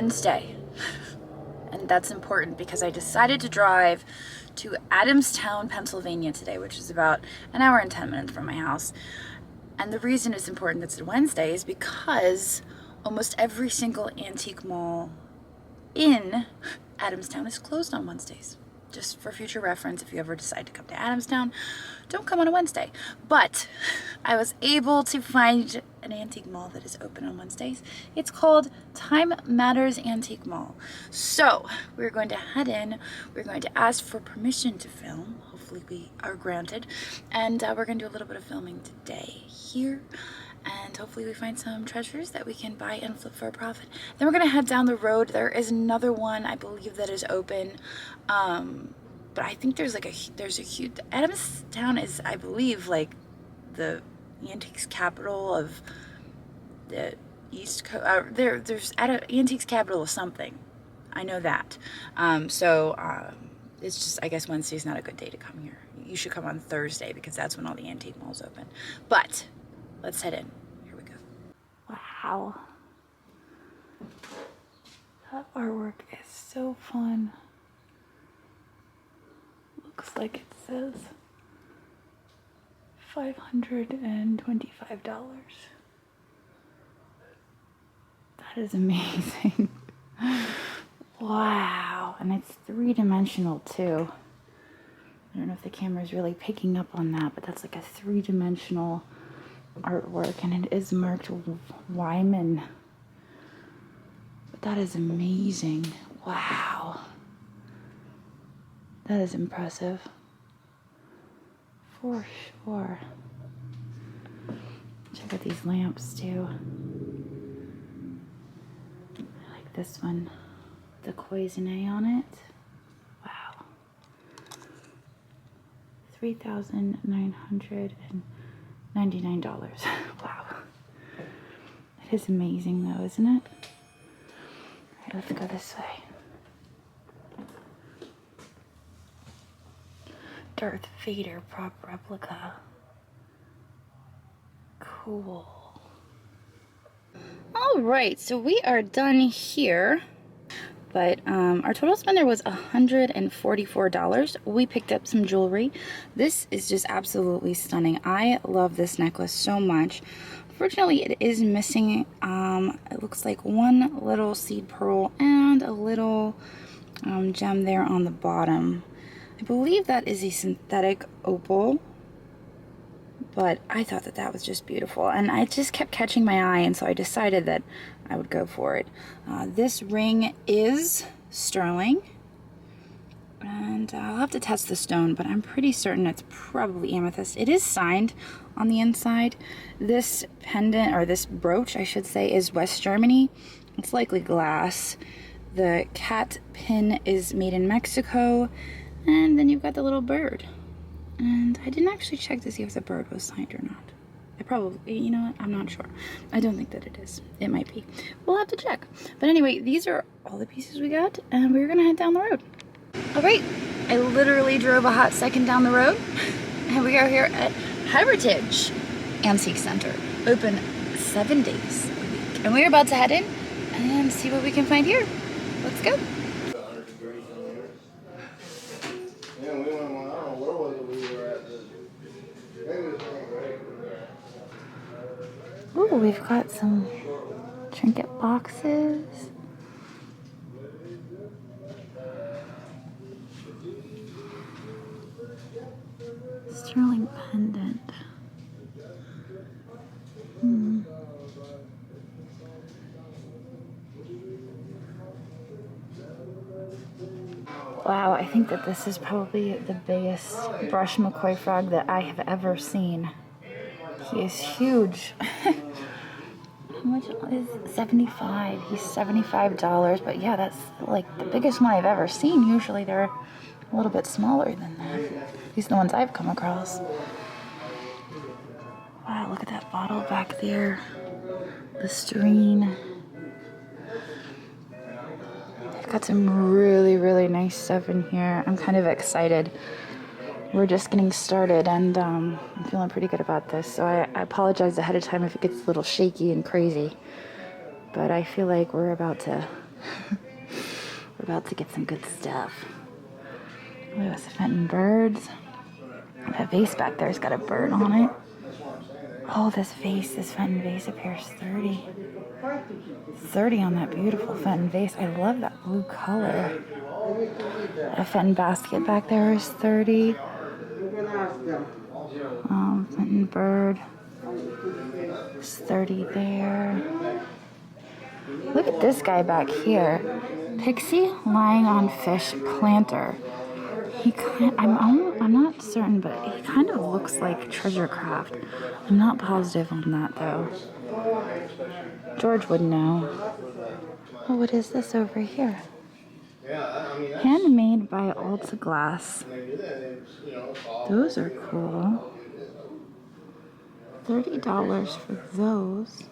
Wednesday. And that's important because I decided to drive to Adamstown, Pennsylvania today, which is about an hour and 10 minutes from my house. And the reason it's important that it's a Wednesday is because almost every single antique mall in Adamstown is closed on Wednesdays. Just for future reference, if you ever decide to come to Adamstown, don't come on a Wednesday. But I was able to find an antique mall that is open on Wednesdays. It's called Time Matters Antique Mall. So we're going to head in. We're going to ask for permission to film. Hopefully we are granted. And we're going to do a little bit of filming today here. And hopefully we find some treasures that we can buy and flip for a profit. Then we're gonna head down the road. There is another one, I believe, that is open. But I think there's a huge, Adamstown is, I believe, like the antiques capital of the East Coast. There's antiques capital of something. I know that. It's just, I guess Wednesday's not a good day to come here. You should come on Thursday because that's when all the antique malls open. But let's head in. Here we go. Wow. That artwork is so fun. Looks like it says $525. That is amazing. Wow. And it's three-dimensional too. I don't know if the camera is really picking up on that, but that's like a three-dimensional artwork, and it is marked Wyman. But that is amazing. Wow. That is impressive. For sure. Check out these lamps too. I like this one. The cloisonne on it. Wow. $3,999. Wow. It is amazing though, isn't it? Alright, let's go this way. Darth Vader prop replica. Cool. Alright, so we are done here. But our total spend there was $144. We picked up some jewelry. This is just absolutely stunning. I love this necklace so much. Fortunately, it is missing, it looks like one little seed pearl and a little gem there on the bottom. I believe that is a synthetic opal. But I thought that that was just beautiful, and it just kept catching my eye, and so I decided that I would go for it. This ring is sterling, and I'll have to test the stone, but I'm pretty certain it's probably amethyst. It is signed on the inside. This pendant, or this brooch, I should say, is West Germany. It's likely glass. The cat pin is made in Mexico, and then you've got the little bird. And I didn't actually check to see if the bird was signed or not. I probably, you know what, I'm not sure. I don't think that it is. It might be. We'll have to check. But anyway, these are all the pieces we got, and we're gonna head down the road. All right, I literally drove a hot second down the road, and we are here at Heritage Antique Center, open 7 days a week. And we're about to head in and see what we can find here. Let's go. Ooh, we've got some trinket boxes. Sterling pendant. Wow, I think that this is probably the biggest brush McCoy frog that I have ever seen. He is huge. How much is 75? He's $75, but yeah, that's like the biggest one I've ever seen. Usually they're a little bit smaller than that. These are the ones I've come across. Wow, look at that bottle back there. The Listerine. They've got some really, really nice stuff in here. I'm kind of excited. We're just getting started, and I'm feeling pretty good about this. So I apologize ahead of time if it gets a little shaky and crazy. But I feel like we're about to We're about to get some good stuff. Oh, it's Fenton birds. That vase back there's got a bird on it. Oh, this Fenton vase appears 30. 30 on that beautiful Fenton vase. I love that blue color. A Fenton basket back there is 30. Fenton bird is 30 there. Look at this guy back here. Pixie lying on fish planter. I'm not certain, but he kind of looks like treasure craft. I'm not positive on that though. George would know. Oh, what is this over here? Handmade by Alta Glass. Those are cool. $30 for those.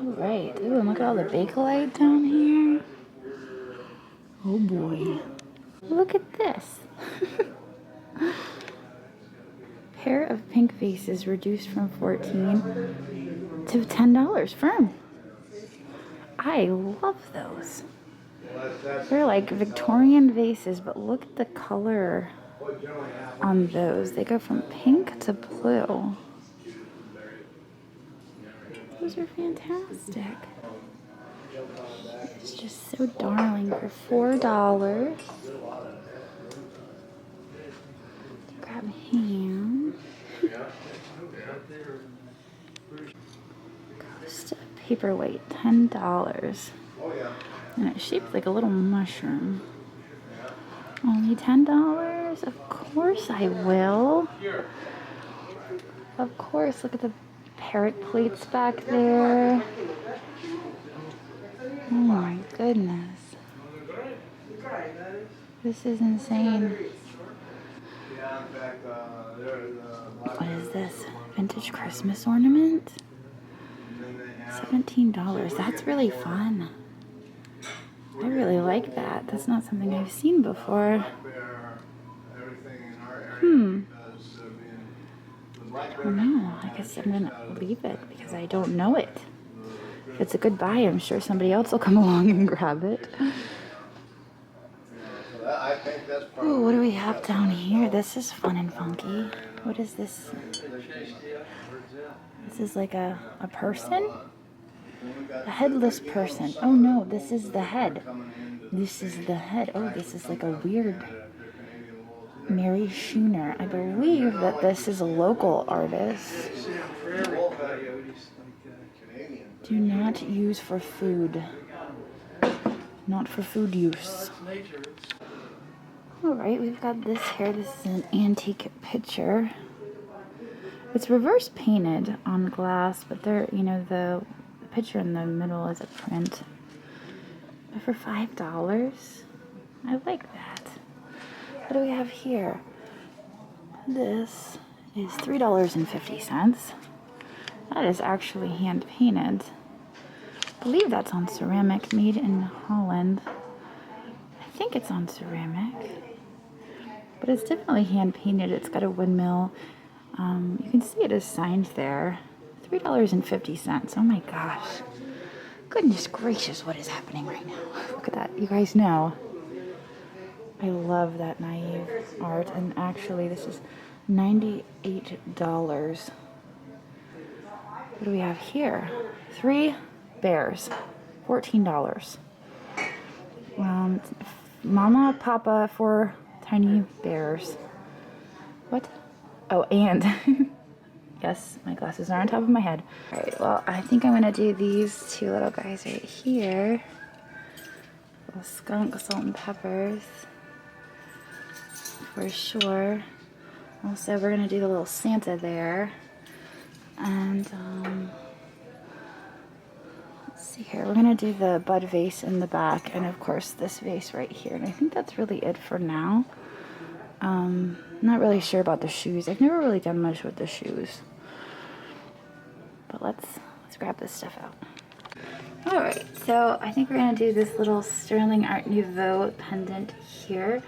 Alright. Ooh, and look at all the Bakelite down here. Oh boy. Look at this. Pair of pink vases reduced from $14 to $10 firm. I love those. They're like Victorian vases, but look at the color on those. They go from pink to blue. Those are fantastic. It's just so darling for $4. Grab ham. Coast paperweight, $10. And it's shaped like a little mushroom. Only $10? Of course I will. Of course, look at the parrot plates back there. Oh my goodness. This is insane. What is this? Vintage Christmas ornament? $17. That's really fun. I really like that. That's not something I've seen before. I don't know. I guess I'm gonna leave it because I don't know it. If it's a good buy, I'm sure somebody else will come along and grab it. Oh, what do we have down here? This is fun and funky. What is this? This is like a person? A headless person. Oh no, this is the head. This is the head. Oh, this is like a weird Mary Schooner. I believe that this is a local artist. Do not use for food. Not for food use. Alright, we've got this here. This is an antique picture. It's reverse painted on glass, but there, you know, the picture in the middle is a print. But for $5, I like that. What do we have here? This is $3.50. That is actually hand painted. I believe that's on ceramic, made in Holland. I think it's on ceramic, but it's definitely hand painted. It's got a windmill. You can see it is signed there. $3.50. Oh my gosh. Goodness gracious, what is happening right now? Look at that. You guys know. I love that naive art. And actually, this is $98. What do we have here? 3 bears. $14. Mama, Papa, 4 tiny bears. What? Oh, and yes, my glasses are on top of my head. All right, well, I think I'm gonna do these 2 little guys right here. Little skunk, salt and peppers, for sure. Also, we're gonna do the little Santa there. And let's see here, we're gonna do the bud vase in the back, and of course this vase right here. And I think that's really it for now. Not really sure about the shoes. I've never really done much with the shoes. But let's grab this stuff out. Alright, so I think we're gonna do this little Sterling Art Nouveau pendant here.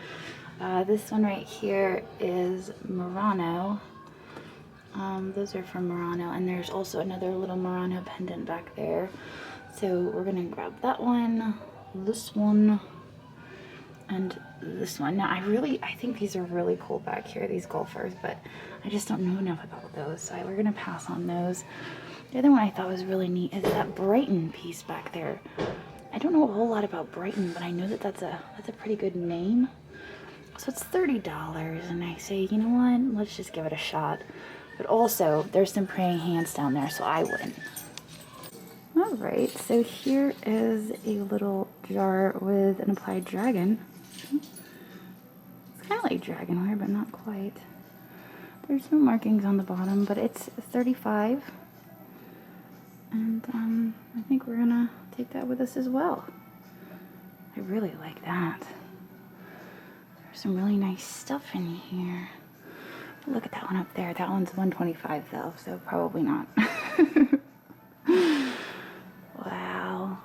This one right here is Murano. Those are from Murano, and there's also another little Murano pendant back there. So we're gonna grab that one, this one, and this one. Now I think these are really cool back here, these golfers, but I just don't know enough about those, so we're gonna pass on those. The other one I thought was really neat is that Brighton piece back there. I don't know a whole lot about Brighton, but I know that that's a pretty good name. So it's $30, and I say, you know what, let's just give it a shot. But also, there's some praying hands down there, so I wouldn't. All right, so here is a little jar with an applied dragon. It's kind of like dragonware, but not quite. There's no markings on the bottom, but it's $35. And I think we're gonna take that with us as well. I really like that. There's some really nice stuff in here. Look at that one up there. That one's $125 though, so probably not. Wow.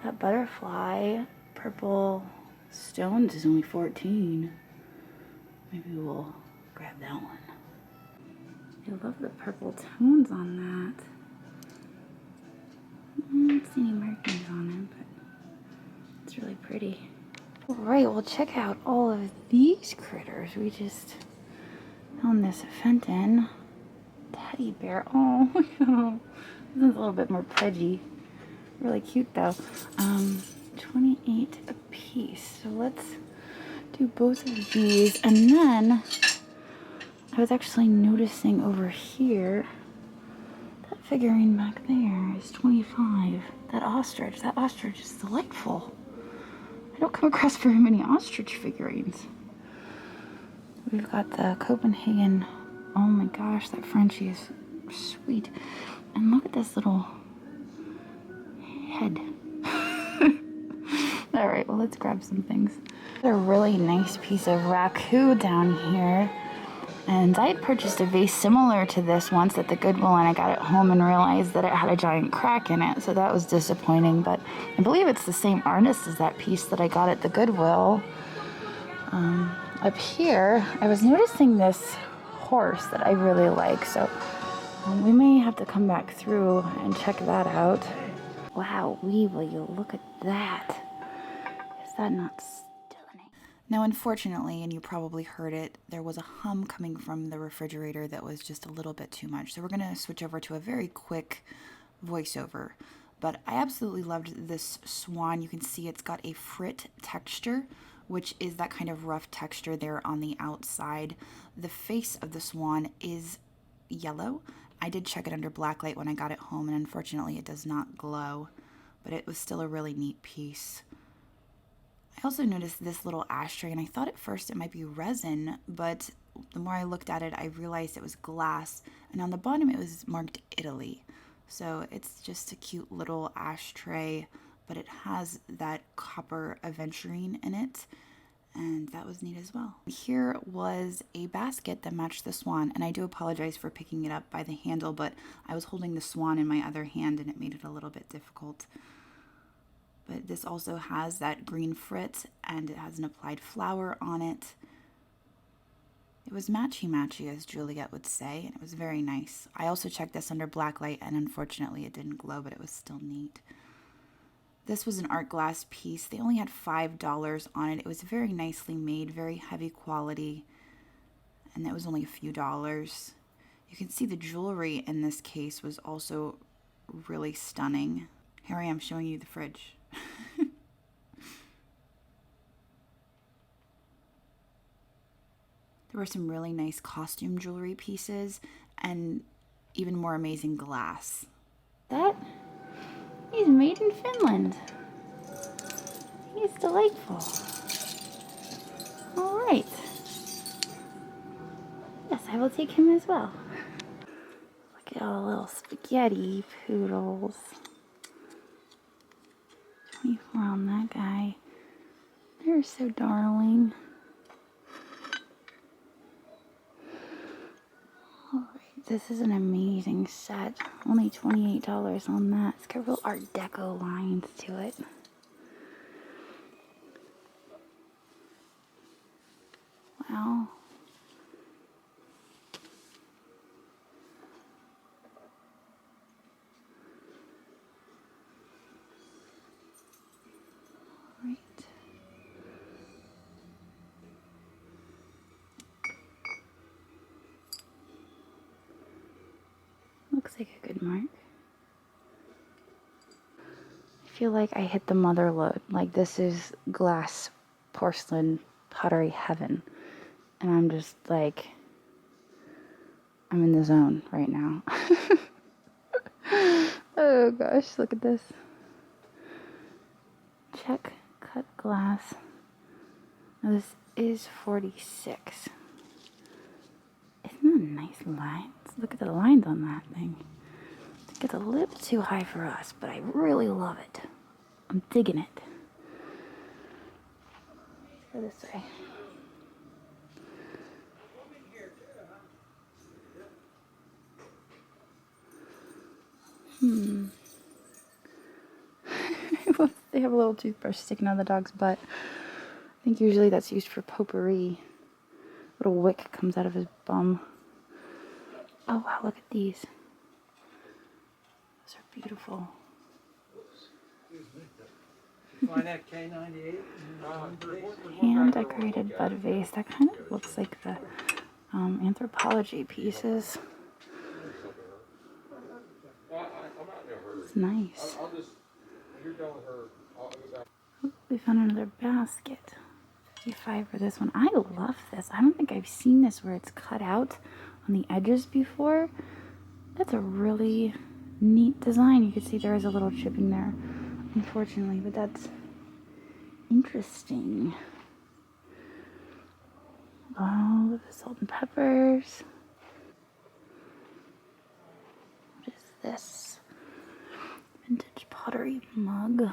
That butterfly purple stones is only $14. Maybe we'll grab that one. I love the purple tones on that. I don't see any markings on it, but it's really pretty. Alright, well check out all of these critters. We just found this Fenton teddy bear. Oh, this is a little bit more pudgy. Really cute though. 28 a piece. So let's do both of these. And then I was actually noticing over here that figurine back there is 25. That ostrich is delightful. I don't come across very many ostrich figurines. We've got the Copenhagen. Oh my gosh, that Frenchie is sweet. And look at this little head. All right, well, let's grab some things. A really nice piece of raku down here. And I had purchased a vase similar to this once at the Goodwill, and I got it home and realized that it had a giant crack in it, so that was disappointing. But I believe it's the same artist as that piece that I got at the Goodwill. Up here, I was noticing this horse that I really like, so we may have to come back through and check that out. Wow, will you look at that? Is that not stunning? Now, unfortunately, and you probably heard it, there was a hum coming from the refrigerator that was just a little bit too much. So we're going to switch over to a very quick voiceover. But I absolutely loved this swan. You can see it's got a frit texture, which is that kind of rough texture there on the outside. The face of the swan is yellow. I did check it under blacklight when I got it home, and unfortunately it does not glow, but it was still a really neat piece. I also noticed this little ashtray, and I thought at first it might be resin, but the more I looked at it, I realized it was glass, and on the bottom it was marked Italy. So it's just a cute little ashtray, but it has that copper aventurine in it, and that was neat as well. Here was a basket that matched the swan, and I do apologize for picking it up by the handle, but I was holding the swan in my other hand and it made it a little bit difficult. But this also has that green frit, and it has an applied flower on it. It was matchy-matchy, as Juliet would say, and it was very nice. I also checked this under blacklight, and unfortunately it didn't glow, but it was still neat. This was an art glass piece. They only had $5 on it. It was very nicely made, very heavy quality, and that was only a few dollars. You can see the jewelry in this case was also really stunning. Here I am showing you the fridge. There were some really nice costume jewelry pieces and even more amazing glass. That is made in Finland. He's delightful. All right. Yes, I will take him as well. Look at all the little spaghetti poodles. 24 on that guy. They're so darling. Alright, this is an amazing set. Only $28 on that. It's got real Art Deco lines to it. Wow. looks like a good mark. I feel like I hit the mother lode. Like this is glass, porcelain, pottery heaven. And I'm just like, I'm in the zone right now. Oh gosh, look at this. Check cut glass. Now this is 46. Isn't that nice lines? Look at the lines on that thing. It gets a little too high for us, but I really love it. I'm digging it. Go this way. They have a little toothbrush sticking out of the dog's butt. I think usually that's used for potpourri. Little wick comes out of his bum. Oh wow, look at these. Those are beautiful. Find that K98? Hand decorated bud vase. That kind of looks like the anthropology pieces. It's nice. Ooh, we found another basket. 55 for this one. I love this. I don't think I've seen this where it's cut out on the edges before. That's a really neat design. You can see there is a little chipping there, unfortunately, but that's interesting. Oh, the salt and peppers. What is this? Vintage pottery mug.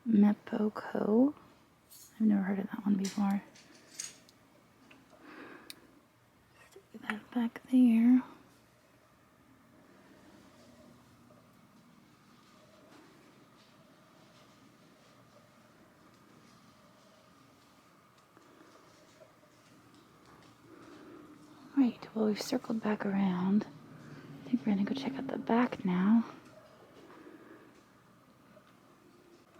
Mepoko. I've never heard of that one before. Stick that back there. Right, well we've circled back around. I think we're gonna go check out the back now.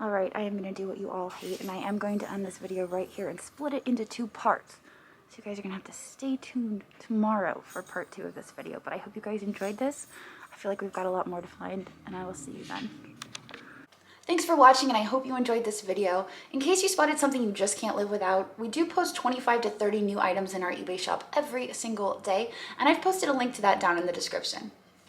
Alright, I am gonna do what you all hate, and I am going to end this video right here and split it into 2 parts. So you guys are gonna have to stay tuned tomorrow for part 2 of this video. But I hope you guys enjoyed this. I feel like we've got a lot more to find, and I will see you then. Thanks for watching, and I hope you enjoyed this video. In case you spotted something you just can't live without, we do post 25 to 30 new items in our eBay shop every single day, and I've posted a link to that down in the description.